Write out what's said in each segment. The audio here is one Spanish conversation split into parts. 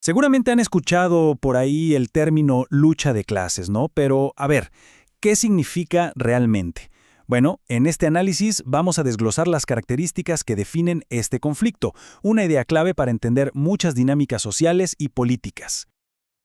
Seguramente han escuchado por ahí el término lucha de clases, ¿no? Pero, a ver, ¿qué significa realmente? Bueno, en este análisis vamos a desglosar las características que definen este conflicto, una idea clave para entender muchas dinámicas sociales y políticas.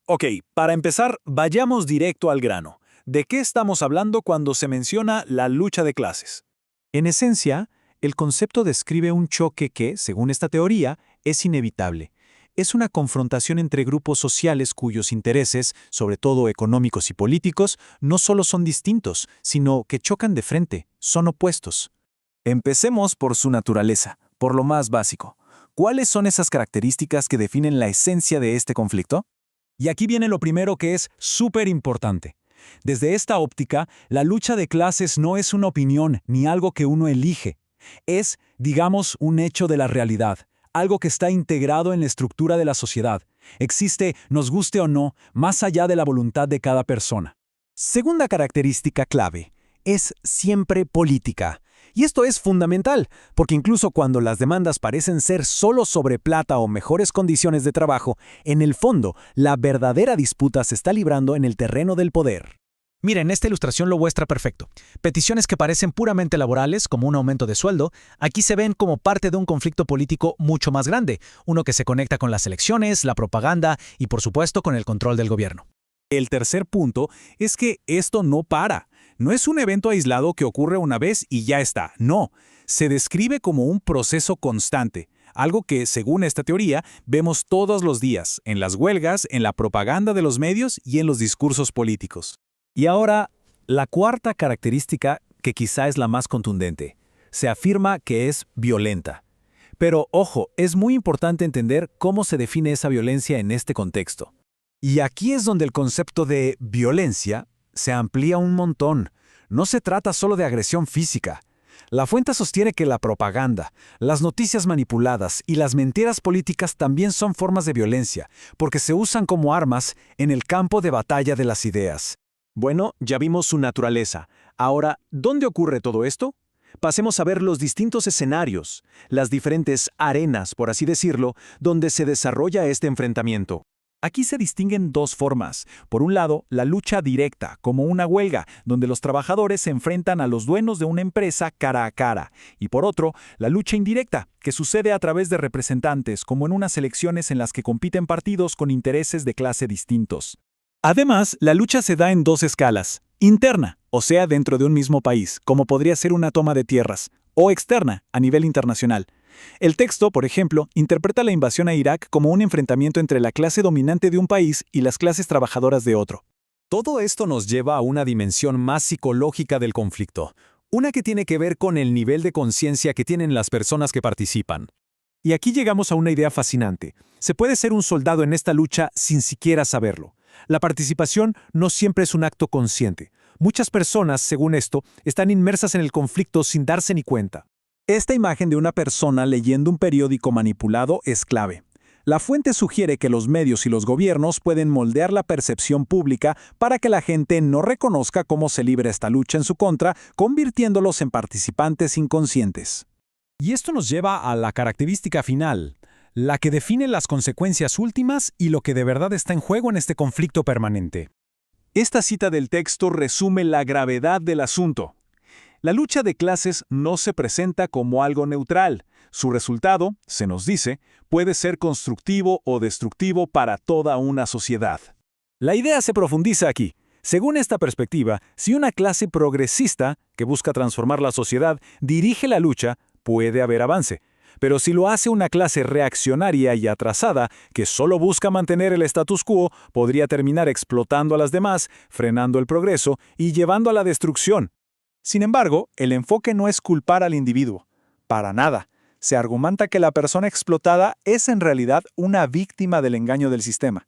Ok, para empezar, vayamos directo al grano. ¿De qué estamos hablando cuando se menciona la lucha de clases? En esencia, el concepto describe un choque que, según esta teoría, es inevitable. Es una confrontación entre grupos sociales cuyos intereses, sobre todo económicos y políticos, no solo son distintos, sino que chocan de frente, son opuestos. Empecemos por su naturaleza, por lo más básico. ¿Cuáles son esas características que definen la esencia de este conflicto? Y aquí viene lo primero que es súper importante. Desde esta óptica, la lucha de clases no es una opinión ni algo que uno elige. Es, digamos, un hecho de la realidad, algo que está integrado en la estructura de la sociedad. Existe, nos guste o no, más allá de la voluntad de cada persona. Segunda característica clave, es siempre política. Y esto es fundamental, porque incluso cuando las demandas parecen ser solo sobre plata o mejores condiciones de trabajo, en el fondo, la verdadera disputa se está librando en el terreno del poder. Miren, esta ilustración lo muestra perfecto. Peticiones que parecen puramente laborales, como un aumento de sueldo, aquí se ven como parte de un conflicto político mucho más grande, uno que se conecta con las elecciones, la propaganda y, por supuesto, con el control del gobierno. El tercer punto es que esto no para. No es un evento aislado que ocurre una vez y ya está. No, se describe como un proceso constante, algo que, según esta teoría, vemos todos los días, en las huelgas, en la propaganda de los medios y en los discursos políticos. Y ahora, la cuarta característica, que quizá es la más contundente, se afirma que es violenta. Pero, ojo, es muy importante entender cómo se define esa violencia en este contexto. Y aquí es donde el concepto de violencia se amplía un montón. No se trata solo de agresión física. La fuente sostiene que la propaganda, las noticias manipuladas y las mentiras políticas también son formas de violencia, porque se usan como armas en el campo de batalla de las ideas. Bueno, ya vimos su naturaleza. Ahora, ¿dónde ocurre todo esto? Pasemos a ver los distintos escenarios, las diferentes arenas, por así decirlo, donde se desarrolla este enfrentamiento. Aquí se distinguen dos formas. Por un lado, la lucha directa, como una huelga, donde los trabajadores se enfrentan a los dueños de una empresa cara a cara. Y por otro, la lucha indirecta, que sucede a través de representantes, como en unas elecciones en las que compiten partidos con intereses de clase distintos. Además, la lucha se da en dos escalas. Interna, o sea, dentro de un mismo país, como podría ser una toma de tierras, o externa, a nivel internacional. El texto, por ejemplo, interpreta la invasión a Irak como un enfrentamiento entre la clase dominante de un país y las clases trabajadoras de otro. Todo esto nos lleva a una dimensión más psicológica del conflicto, una que tiene que ver con el nivel de conciencia que tienen las personas que participan. Y aquí llegamos a una idea fascinante. Se puede ser un soldado en esta lucha sin siquiera saberlo. La participación no siempre es un acto consciente. Muchas personas, según esto, están inmersas en el conflicto sin darse ni cuenta. Esta imagen de una persona leyendo un periódico manipulado es clave. La fuente sugiere que los medios y los gobiernos pueden moldear la percepción pública para que la gente no reconozca cómo se libra esta lucha en su contra, convirtiéndolos en participantes inconscientes. Y esto nos lleva a la característica final, la que define las consecuencias últimas y lo que de verdad está en juego en este conflicto permanente. Esta cita del texto resume la gravedad del asunto. La lucha de clases no se presenta como algo neutral. Su resultado, se nos dice, puede ser constructivo o destructivo para toda una sociedad. La idea se profundiza aquí. Según esta perspectiva, si una clase progresista, que busca transformar la sociedad, dirige la lucha, puede haber avance. Pero si lo hace una clase reaccionaria y atrasada, que solo busca mantener el status quo, podría terminar explotando a las demás, frenando el progreso y llevando a la destrucción. Sin embargo, el enfoque no es culpar al individuo. Para nada. Se argumenta que la persona explotada es en realidad una víctima del engaño del sistema.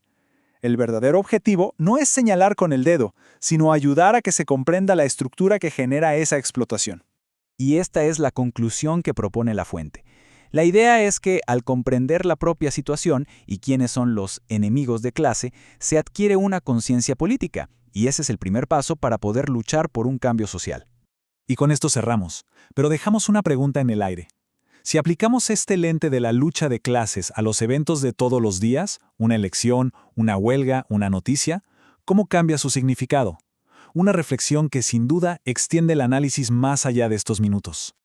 El verdadero objetivo no es señalar con el dedo, sino ayudar a que se comprenda la estructura que genera esa explotación. Y esta es la conclusión que propone la fuente. La idea es que, al comprender la propia situación y quiénes son los enemigos de clase, se adquiere una conciencia política, y ese es el primer paso para poder luchar por un cambio social. Y con esto cerramos, pero dejamos una pregunta en el aire. Si aplicamos este lente de la lucha de clases a los eventos de todos los días, una elección, una huelga, una noticia, ¿cómo cambia su significado? Una reflexión que sin duda extiende el análisis más allá de estos minutos.